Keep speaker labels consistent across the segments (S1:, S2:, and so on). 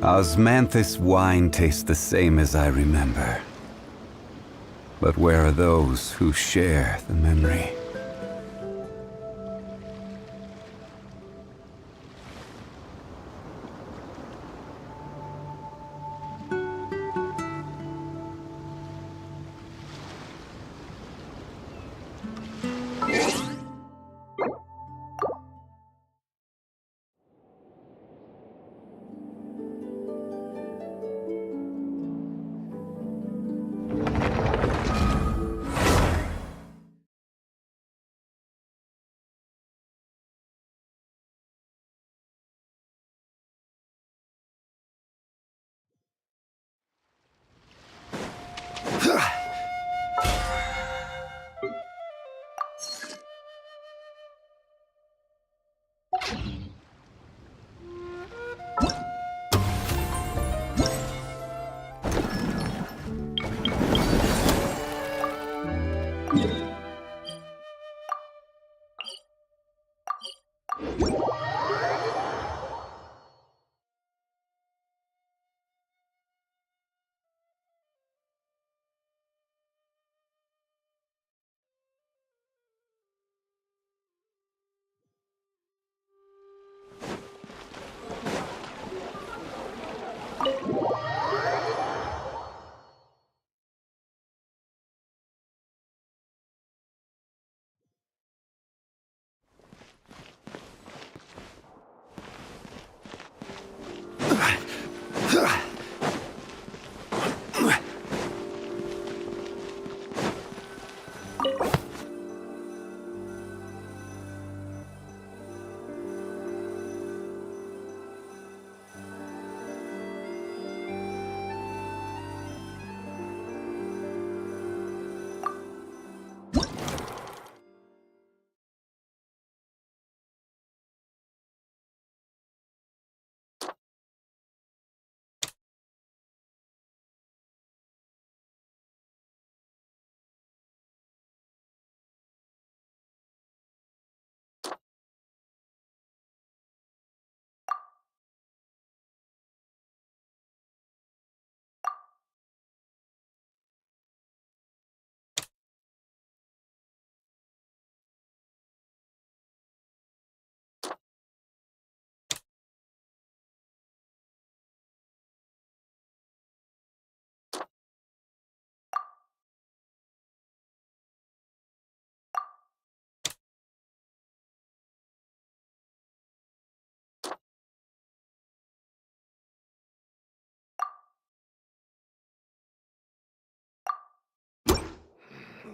S1: Osmanthus wine tastes the same as I remember. But where are those who share the memory?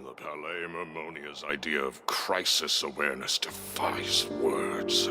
S2: The Palais Mermonia's idea of crisis awareness defies words.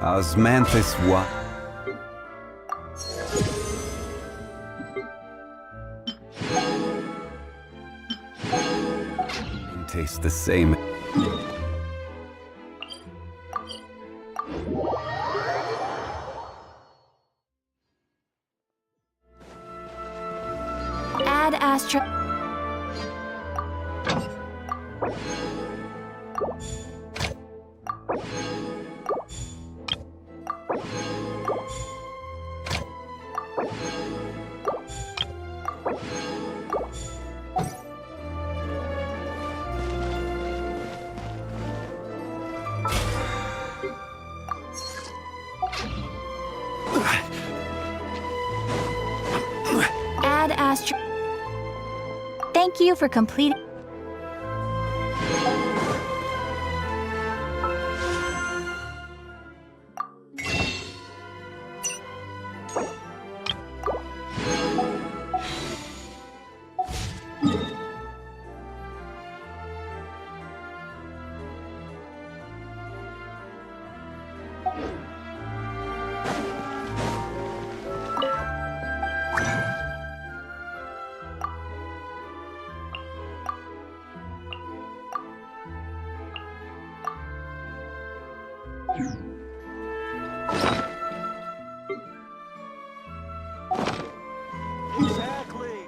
S1: Osmanthus what? Tastes the same.
S3: Add Astro. Add Astro. Thank you for completing.
S4: Exactly.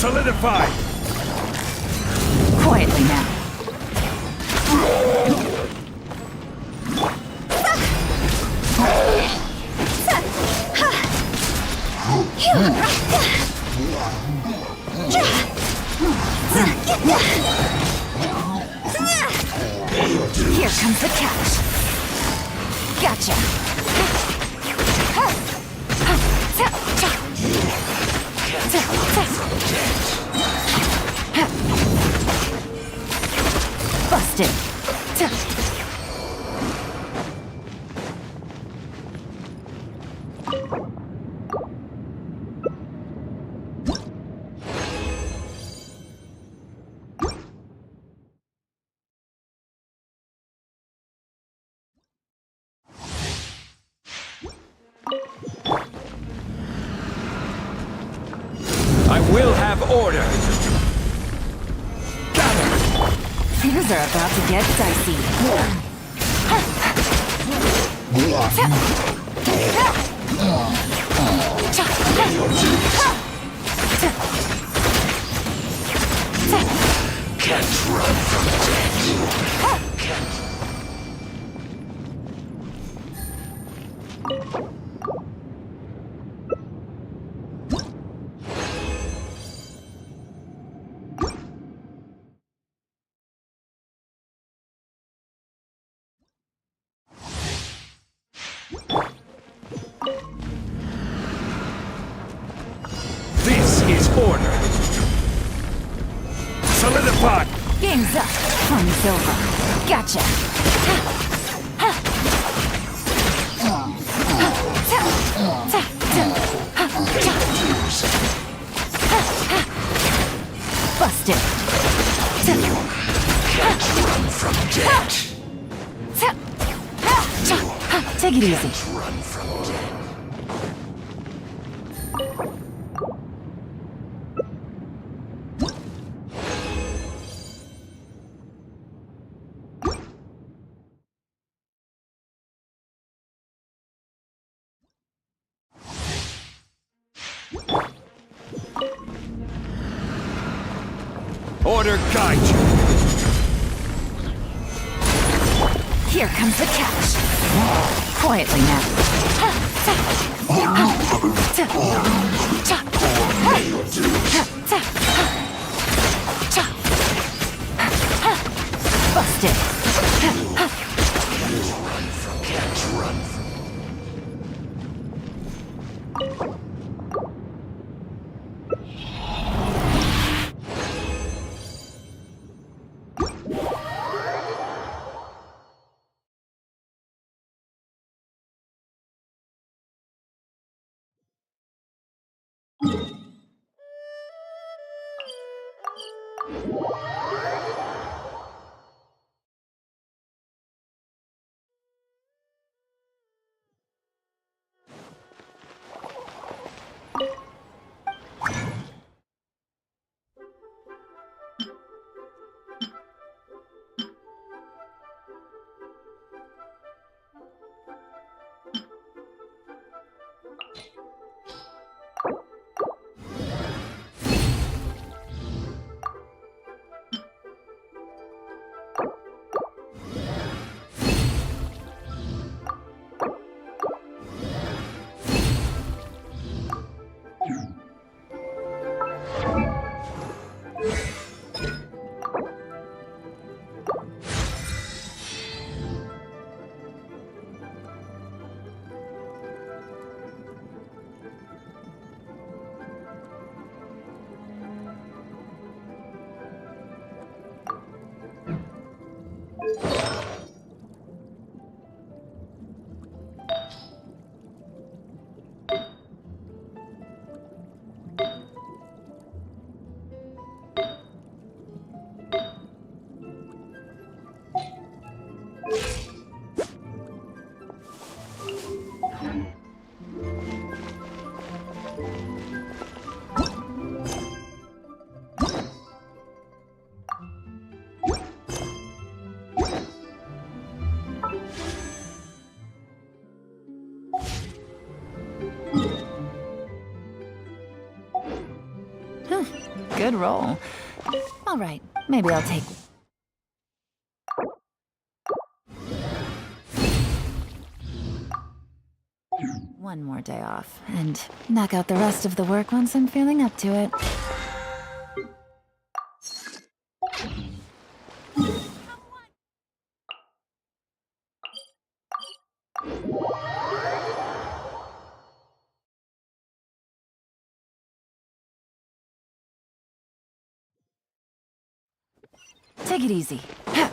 S4: Solidify!
S5: Quietly now. Here comes the catch. Gotcha. Busted.
S4: I will have order! Got him!
S5: Things are about to get dicey.
S2: Can't run from
S4: This is order! Solidify!
S5: Game's up. Fun's over. Gotcha. Busted.
S2: Can't run from death.
S5: Take it easy.
S2: Run from death.
S4: Order guide you!
S5: Here comes the catch. Quietly now. Busted.
S2: Can't run from
S5: Good roll. All right, maybe I'll take... one more day off, and knock out the rest of the work once I'm feeling up to it. Take it easy. Ha!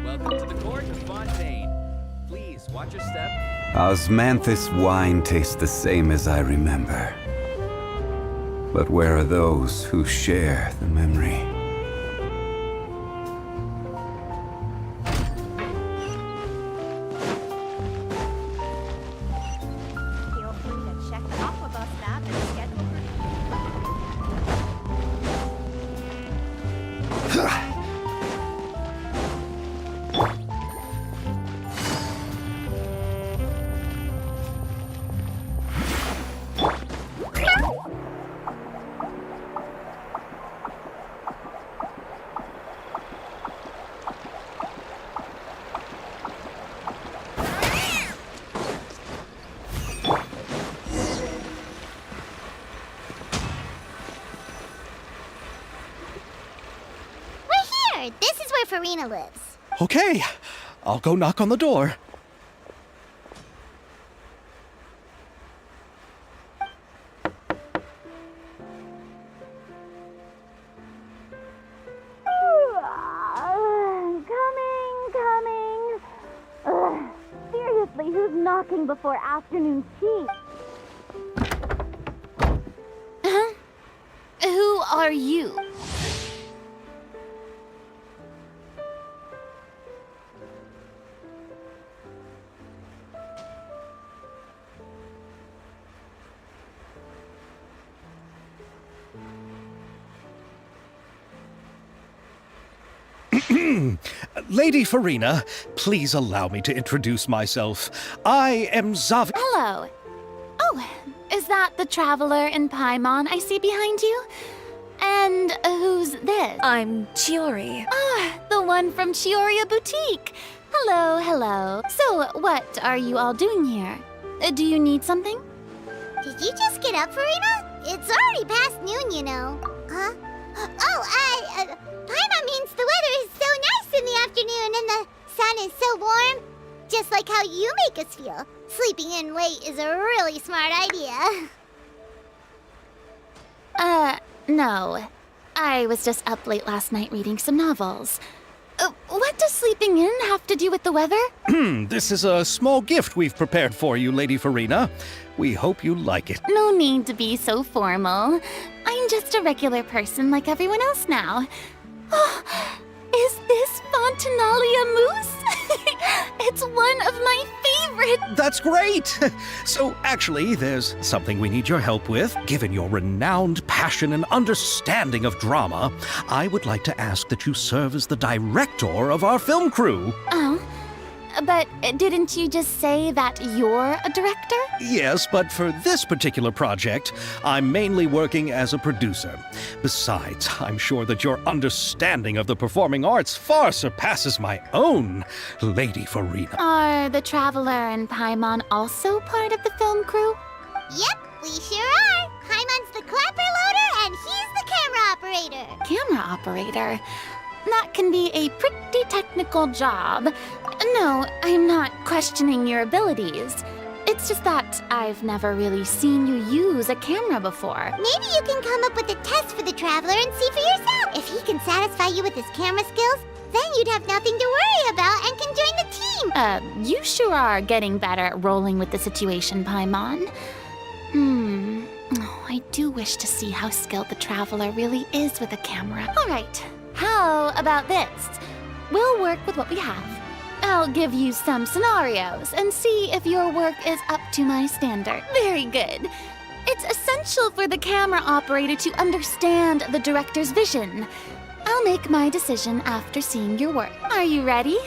S4: Welcome to the court of Fontaine. Please, watch your step.
S1: Osmanthus wine tastes the same as I remember. But where are those who share the memory?
S3: Feel free to check the Aquabus map and schedule
S6: This is where Farina lives.
S7: Okay, I'll go knock on the door.
S6: Coming. Ugh, seriously, who's knocking before afternoon tea?
S5: Who are you?
S7: Lady Farina, please allow me to introduce myself. I am Zav...
S5: Hello. Oh, is that the traveler in Paimon I see behind you? And who's this?
S3: I'm Chiori.
S5: Ah, the one from Chioria Boutique. Hello. So, what are you all doing here? Do you need something?
S6: Did you just get up, Farina? It's already past noon, you know. Huh? Paimon means the weather is so nice in the afternoon and the sun is so warm. Just like how you make us feel. Sleeping in late is a really smart idea.
S5: No. I was just up late last night reading some novels. What does sleeping in have to do with the weather?
S7: This is a small gift we've prepared for you, Lady Farina. We hope you like it.
S5: No need to be so formal. I'm just a regular person like everyone else now. Oh, is this Fontinalia mousse? It's one of my favorite.
S7: That's great! So, actually, there's something we need your help with. Given your renowned passion and understanding of drama, I would like to ask that you serve as the director of our film crew.
S5: Oh, but didn't you just say that you're a director?
S7: Yes, but for this particular project, I'm mainly working as a producer. Besides, I'm sure that your understanding of the performing arts far surpasses my own, Lady Farina.
S5: Are the Traveler and Paimon also part of the film crew?
S6: Yep, we sure are. Paimon's the clapper loader and he's the camera operator.
S5: Camera operator? That can be a pretty technical job. No, I'm not questioning your abilities. It's just that I've never really seen you use a camera before.
S6: Maybe you can come up with a test for the Traveler and see for yourself. If he can satisfy you with his camera skills, then you'd have nothing to worry about and can join the team.
S5: You sure are getting better at rolling with the situation, Paimon. Oh, I do wish to see how skilled the Traveler really is with a camera. All right, how about this? We'll work with what we have. I'll give you some scenarios and see if your work is up to my standard. Very good. It's essential for the camera operator to understand the director's vision. I'll make my decision after seeing your work. Are you ready?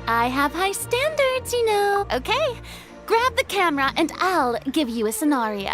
S5: I have high standards, you know. Okay, grab the camera and I'll give you a scenario.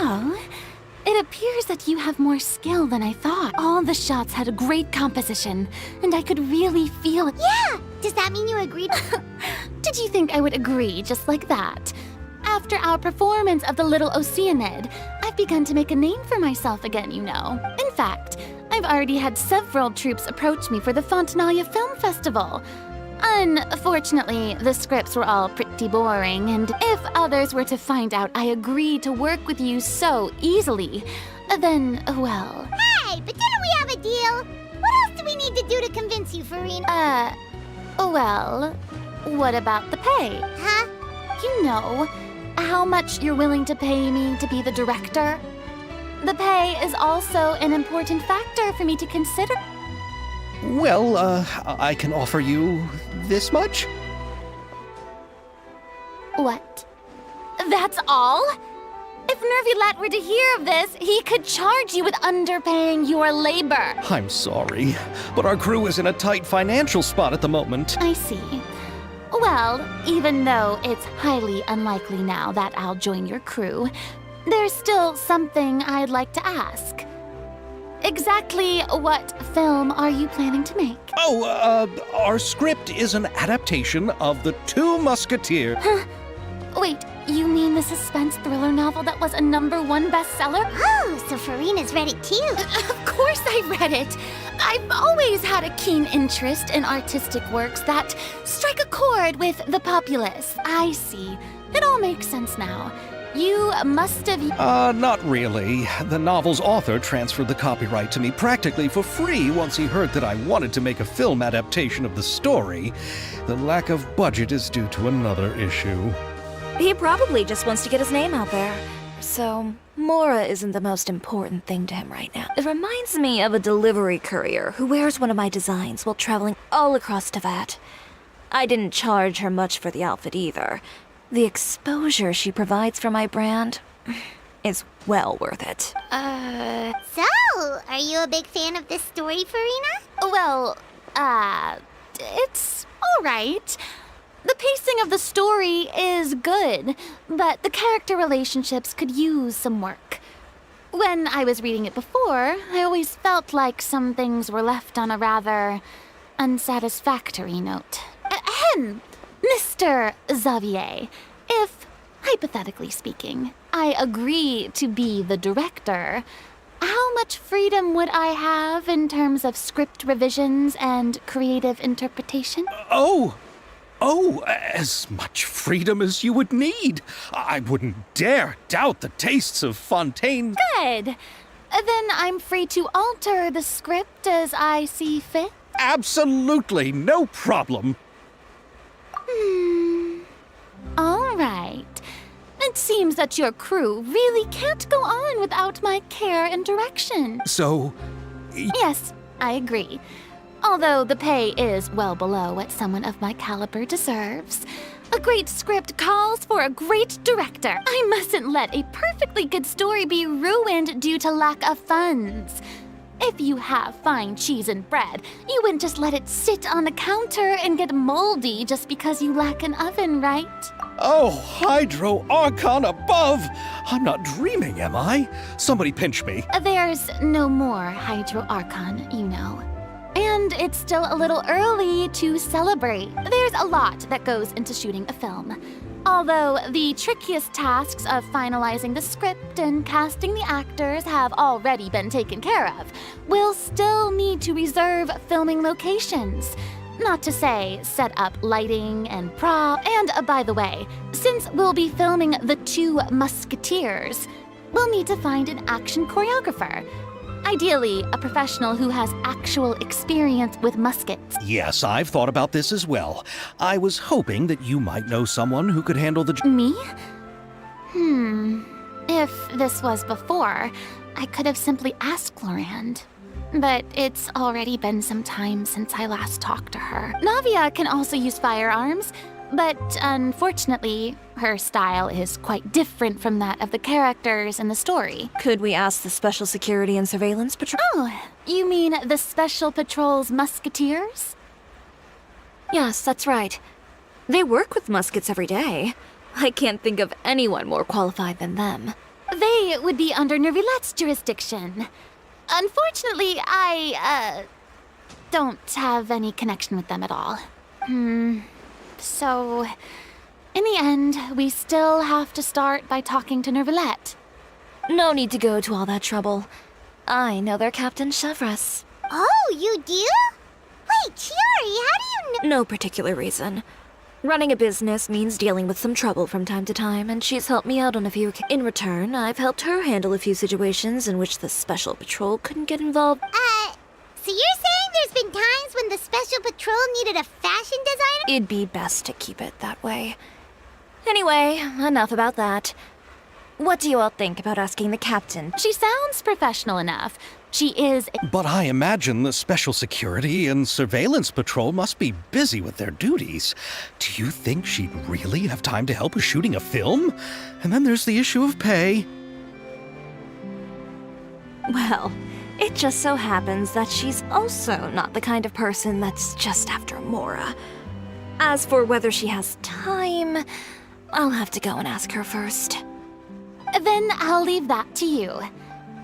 S5: Oh, it appears that you have more skill than I thought. All the shots had a great composition, and I could really feel it.
S6: Yeah! Does that mean you agreed?
S5: Did you think I would agree just like that? After our performance of the Little Oceanid, I've begun to make a name for myself again, you know. In fact, I've already had several troops approach me for the Fontanalia Film Festival. Unfortunately, the scripts were all pretty boring, and if others were to find out I agreed to work with you so easily, then, well...
S6: Hey, but didn't we have a deal? What else do we need to do to convince you, Farina?
S5: Well, what about the pay?
S6: Huh?
S5: You know, how much you're willing to pay me to be the director? The pay is also an important factor for me to consider.
S7: Well, I can offer you this much?
S5: What? That's all? If Nervilat were to hear of this, he could charge you with underpaying your labor.
S7: I'm sorry, but our crew is in a tight financial spot at the moment.
S5: I see. Well, even though it's highly unlikely now that I'll join your crew, there's still something I'd like to ask. Exactly what film are you planning to make?
S7: Oh, our script is an adaptation of The Two Musketeers.
S5: Huh? Wait, you mean the suspense thriller novel that was a #1 bestseller?
S6: Oh, so Farina's read it too.
S5: Of course I read it. I've always had a keen interest in artistic works that strike a chord with the populace. I see. It all makes sense now. You must have...
S7: Not really. The novel's author transferred the copyright to me practically for free once he heard that I wanted to make a film adaptation of the story. The lack of budget is due to another issue.
S8: He probably just wants to get his name out there. So, Mora isn't the most important thing to him right now. It reminds me of a delivery courier who wears one of my designs while traveling all across Teyvat. I didn't charge her much for the outfit either. The exposure she provides for my brand is well worth it.
S6: So, are you a big fan of this story, Farina?
S5: Well, it's alright. The pacing of the story is good, but the character relationships could use some work. When I was reading it before, I always felt like some things were left on a rather unsatisfactory note. Ahem, Mr. Xavier, if, hypothetically speaking, I agree to be the director, how much freedom would I have in terms of script revisions and creative interpretation?
S7: Oh, as much freedom as you would need. I wouldn't dare doubt the tastes of Fontaine.
S5: Good. Then I'm free to alter the script as I see fit.
S7: Absolutely, no problem.
S5: All right. It seems that your crew really can't go on without my care and direction.
S7: So,
S5: Yes, I agree. Although the pay is well below what someone of my caliber deserves. A great script calls for a great director. I mustn't let a perfectly good story be ruined due to lack of funds. If you have fine cheese and bread, you wouldn't just let it sit on the counter and get moldy just because you lack an oven, right?
S7: oh, Hydro Archon above! I'm not dreaming, am I? Somebody pinch me.
S5: There's no more Hydro Archon, you know. And it's still a little early to celebrate. There's a lot that goes into shooting a film. Although the trickiest tasks of finalizing the script and casting the actors have already been taken care of, we'll still need to reserve filming locations. Not to say set up lighting and prop. And by the way, since we'll be filming The Two Musketeers, we'll need to find an action choreographer. Ideally, a professional who has actual experience with muskets.
S7: Yes, I've thought about this as well. I was hoping that you might know someone who could handle the...
S5: Me? If this was before, I could have simply asked Glorand. But it's already been some time since I last talked to her. Navia can also use firearms, but unfortunately, her style is quite different from that of the characters in the story.
S8: Could we ask the Special Security and Surveillance Patrol?
S5: Oh, you mean the Special Patrol's musketeers?
S8: Yes, that's right. They work with muskets every day. I can't think of anyone more qualified than them.
S5: They would be under Nervilette's jurisdiction. Unfortunately, I, don't have any connection with them at all. So, in the end, we still have to start by talking to Nervilette.
S8: No need to go to all that trouble. I know their Captain Chevres.
S6: Oh, you do? Wait, Chiari, how do you know?
S8: No particular reason. Running a business means dealing with some trouble from time to time, and she's helped me out on a few. In return, I've helped her handle a few situations in which the Special Patrol couldn't get involved.
S6: So you're saying there's been times when the Special Patrol needed a fashion designer?
S8: It'd be best to keep it that way. Anyway, enough about that. What do you all think about asking the captain?
S5: She sounds professional enough. She is.
S7: But I imagine the Special Security and Surveillance Patrol must be busy with their duties. Do you think she'd really have time to help with shooting a film? And then there's the issue of pay.
S8: Well, it just so happens that she's also not the kind of person that's just after Mora. As for whether she has time, I'll have to go and ask her first.
S5: Then I'll leave that to you.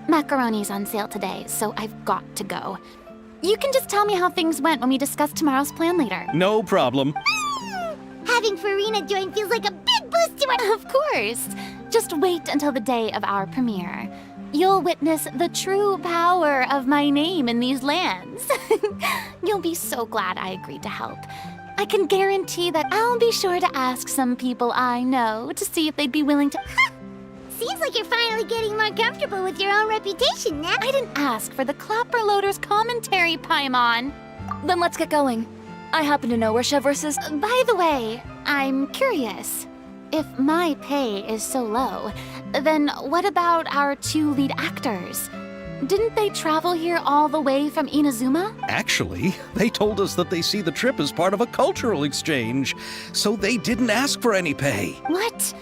S5: Macaroni's on sale today, so I've got to go. You can just tell me how things went when we discuss tomorrow's plan later.
S7: No problem.
S6: Having Farina join feels like a big boost to our...
S5: Of course. Just wait until the day of our premiere. You'll witness the true power of my name in these lands. You'll be so glad I agreed to help. I can guarantee that I'll be sure to ask some people I know to see if they'd be willing to...
S6: Seems like you're finally getting more comfortable with your own reputation now.
S5: I didn't ask for the Clapper Loader's commentary, Paimon.
S8: Then let's get going. I happen to know where Chevres is.
S5: By the way, I'm curious. If my pay is so low, then what about our two lead actors? Didn't they travel here all the way from Inazuma?
S7: Actually, they told us that they see the trip as part of a cultural exchange, so they didn't ask for any pay.
S5: What?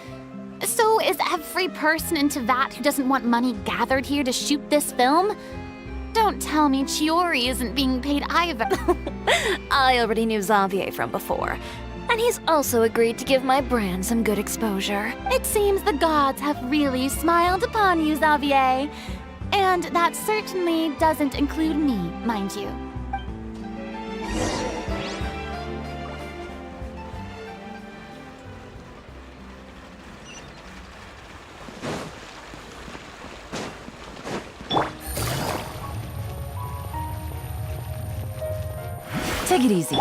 S5: So is every person into that who doesn't want money gathered here to shoot this film? Don't tell me Chiori isn't being paid either.
S8: I already knew Xavier from before, and he's also agreed to give my brand some good exposure.
S5: It seems the gods have really smiled upon you, Xavier. And that certainly doesn't include me, mind you.
S9: Take it easy.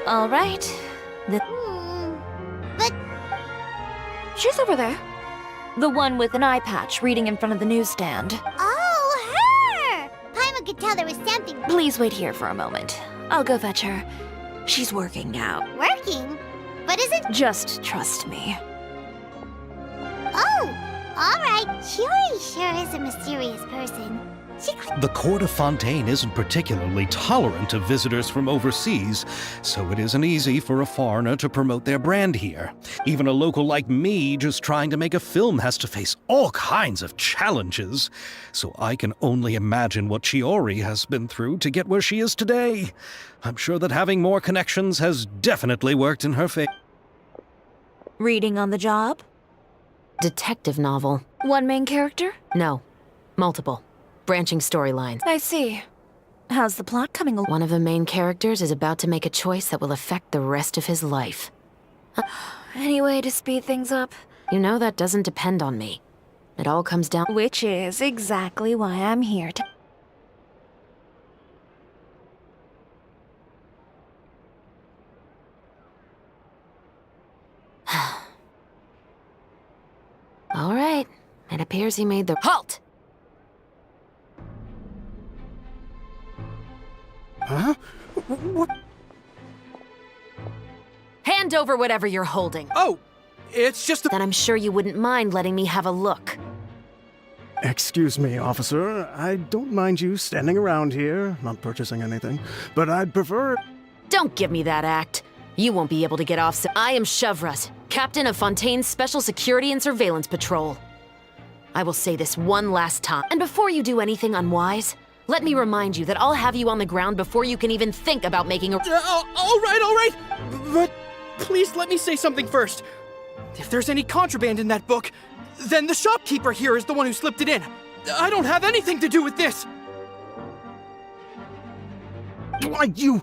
S8: All right.
S6: But
S8: She's over there. The one with an eye patch reading in front of the newsstand.
S6: oh, her! Paimon could tell there was something
S8: Please wait here for a moment. I'll go fetch her. She's working now.
S6: working. But isn't...
S8: Just trust me.
S6: Oh, all right. Chiori sure is a mysterious person. She could...
S7: The court of Fontaine isn't particularly tolerant of visitors from overseas, so it isn't easy for a foreigner to promote their brand here. Even a local like me just trying to make a film has to face all kinds of challenges, so I can only imagine what Chiori has been through to get where she is today. I'm sure that having more connections has definitely worked in her favor.
S8: Reading on the job?
S9: Detective novel.
S8: One main character?
S9: No. Multiple. Branching storylines.
S8: I see. How's the plot coming along?
S9: One of the main characters is about to make a choice that will affect the rest of his life.
S8: Any way to speed things up?
S9: You know that doesn't depend on me. It all comes down...
S8: Which is exactly why I'm here to...
S9: All right. It appears he made the... Halt!
S10: Huh? What?
S9: Hand over whatever you're holding.
S10: Oh, it's just a...
S9: Then I'm sure you wouldn't mind letting me have a look.
S10: Excuse me, officer. I don't mind you standing around here, not purchasing anything, but I'd prefer...
S9: Don't give me that act. You won't be able to get off so... I am Chevret, captain of Fontaine's Special Security and Surveillance Patrol. I will say this one last time, and before you do anything unwise, let me remind you that I'll have you on the ground before you can even think about making a...
S11: All right. But please let me say something first. If there's any contraband in that book, then the shopkeeper here is the one who slipped it in. I don't have anything to do with this.
S10: Why, you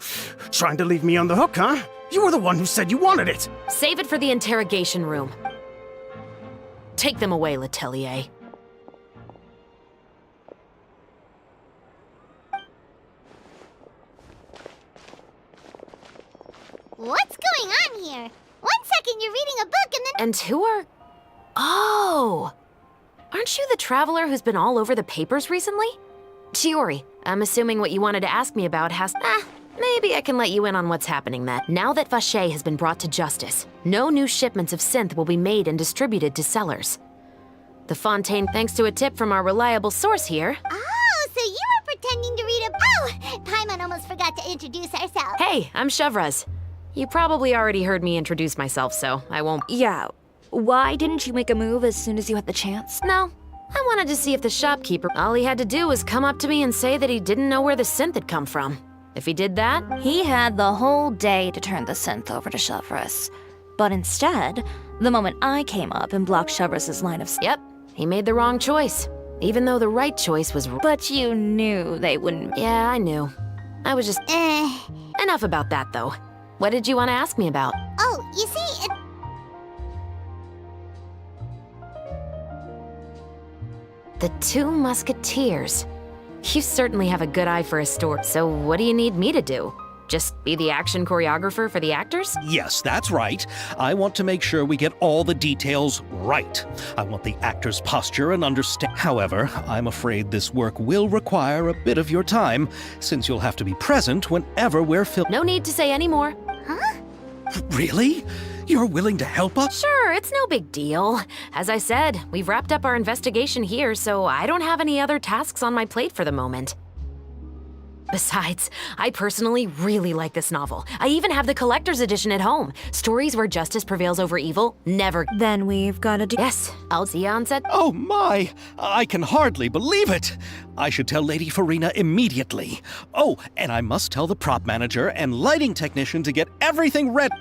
S10: trying to leave me on the hook, huh? You were the one who said you wanted it.
S9: Save it for the interrogation room. Take them away, Letelier.
S6: What's going on here? 1 second you're reading a book and then...
S9: And who are... Oh! Aren't you the traveler who's been all over the papers recently? Chiori, I'm assuming what you wanted to ask me about has... maybe I can let you in on what's happening then. Now that Vacher has been brought to justice, no new shipments of synth will be made and distributed to sellers. The Fontaine, thanks to a tip from our reliable source here...
S6: Oh, so you were pretending to read a... Oh! Paimon almost forgot to introduce herself.
S9: Hey, I'm Chevres. You probably already heard me introduce myself, so I won't...
S8: Yeah. Why didn't you make a move as soon as you had the chance?
S9: No. I wanted to see if the shopkeeper... All he had to do was come up to me and say that he didn't know where the synth had come from. If he did that...
S8: He had the whole day to turn the synth over to Chevres. But instead, the moment I came up and blocked Chevres' line of...
S9: Yep. He made the wrong choice. Even though the right choice was...
S8: But you knew they wouldn't...
S9: Yeah, I knew. I was just... Enough about that, though. What did you want to ask me about?
S6: Oh, you see,
S9: The Two Musketeers. You certainly have a good eye for a story, so what do you need me to do? Just be the action choreographer for the actors?
S7: Yes, that's right. I want to make sure we get all the details right. I want the actor's posture and understand. However, I'm afraid this work will require a bit of your time, since you'll have to be present whenever we're filming.
S9: No need to say any more.
S7: Really? You're willing to help us?
S9: Sure, it's no big deal. As I said, we've wrapped up our investigation here, so I don't have any other tasks on my plate for the moment. Besides, I personally really like this novel. I even have the collector's edition at home. Stories where justice prevails over evil never.
S8: Then we've got to do.
S9: Yes, I'll see you on set.
S7: Oh my! I can hardly believe it! I should tell Lady Farina immediately. Oh, and I must tell the prop manager and lighting technician to get everything ready.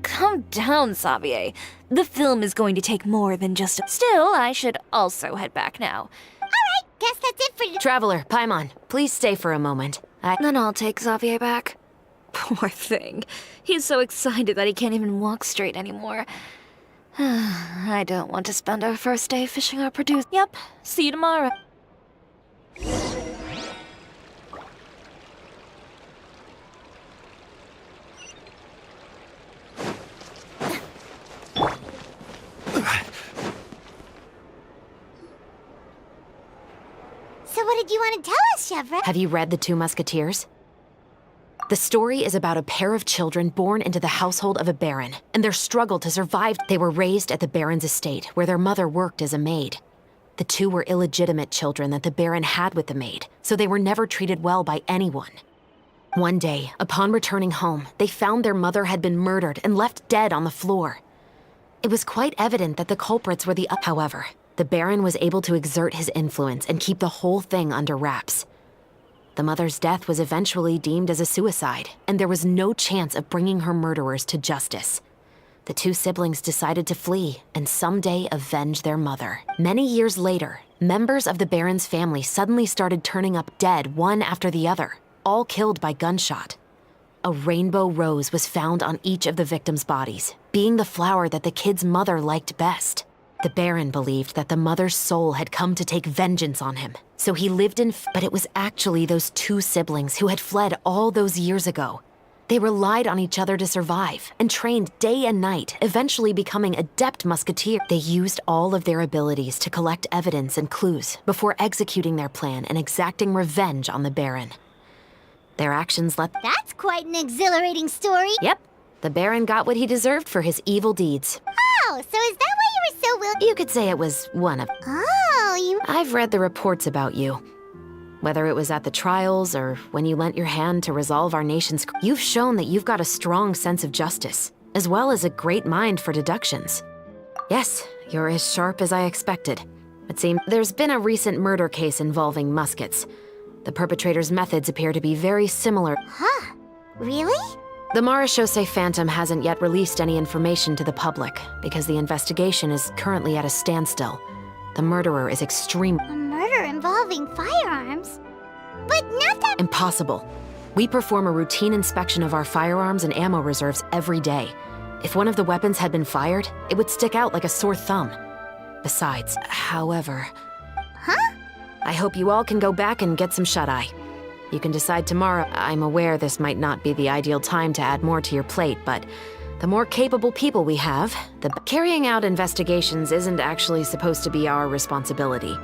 S8: Calm down, Xavier. The film is going to take more than just a... Still, I should also head back now.
S6: Alright, guess that's it for you.
S9: Traveler, Paimon, please stay for a moment.
S8: Then I'll take Xavier back. Poor thing. He's so excited that he can't even walk straight anymore. I don't want to spend our first day fishing our producer. Yep, see you tomorrow.
S6: So what did you want to tell us, Chevra?
S9: Have you read The Two Musketeers? The story is about a pair of children born into the household of a baron, and their struggle to survive. They were raised at the baron's estate, where their mother worked as a maid. The two were illegitimate children that the baron had with the maid, so they were never treated well by anyone. One day, upon returning home, they found their mother had been murdered and left dead on the floor. It was quite evident that the culprits were the... However, the Baron was able to exert his influence and keep the whole thing under wraps. The mother's death was eventually deemed as a suicide, and there was no chance of bringing her murderers to justice. The two siblings decided to flee and someday avenge their mother. Many years later, members of the Baron's family suddenly started turning up dead one after the other, all killed by gunshot. A rainbow rose was found on each of the victims' bodies, being the flower that the kid's mother liked best. The Baron believed that the mother's soul had come to take vengeance on him, so he lived in but it was actually those two siblings who had fled all those years ago. They relied on each other to survive and trained day and night, eventually becoming adept musketeers. They used all of their abilities to collect evidence and clues before executing their plan and exacting revenge on the Baron. Their actions let...
S6: That's quite an exhilarating story.
S9: Yep, the Baron got what he deserved for his evil deeds.
S6: Oh, so is that why you were so willing?
S9: You could say it was one of...
S6: Oh, you...
S9: I've read the reports about you. Whether it was at the trials or when you lent your hand to resolve our nation's... You've shown that you've got a strong sense of justice, as well as a great mind for deductions. Yes, you're as sharp as I expected. It seems there's been a recent murder case involving muskets. The perpetrator's methods appear to be very similar.
S6: Huh? Really?
S9: The Marechaussee Phantom hasn't yet released any information to the public because the investigation is currently at a standstill. The murderer is extreme...
S6: A murder involving firearms? But not that...
S9: Impossible. We perform a routine inspection of our firearms and ammo reserves every day. If one of the weapons had been fired, it would stick out like a sore thumb. Besides, however...
S6: Huh?
S9: I hope you all can go back and get some shut-eye. You can decide tomorrow. I'm aware this might not be the ideal time to add more to your plate, but the more capable people we have, the... Carrying out investigations isn't actually supposed to be our responsibility.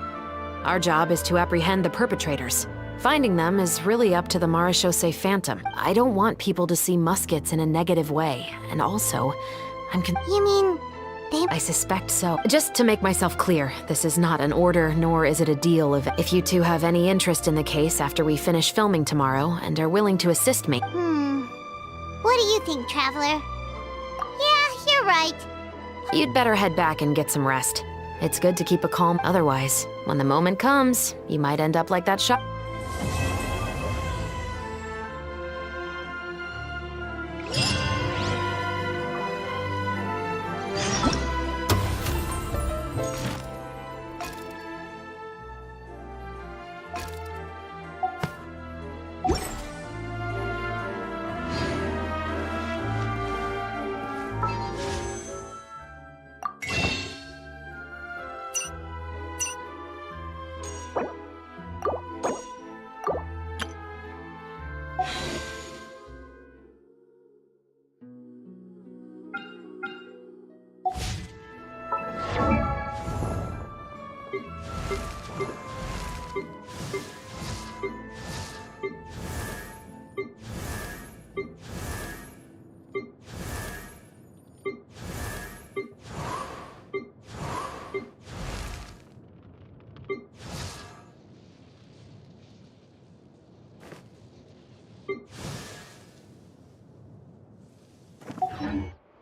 S9: Our job is to apprehend the perpetrators. Finding them is really up to the Marechaussee Phantom. I don't want people to see muskets in a negative way, and also,
S6: You mean...
S9: I suspect so. Just to make myself clear, this is not an order, nor is it a deal of... If you two have any interest in the case after we finish filming tomorrow and are willing to assist me...
S6: What do you think, Traveler? Yeah, you're right.
S9: You'd better head back and get some rest. It's good to keep a calm... Otherwise, when the moment comes, you might end up like that shot...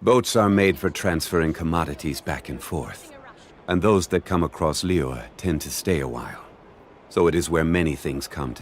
S1: Boats are made for transferring commodities back and forth, and those that come across Liyue tend to stay a while. So it is where many things come to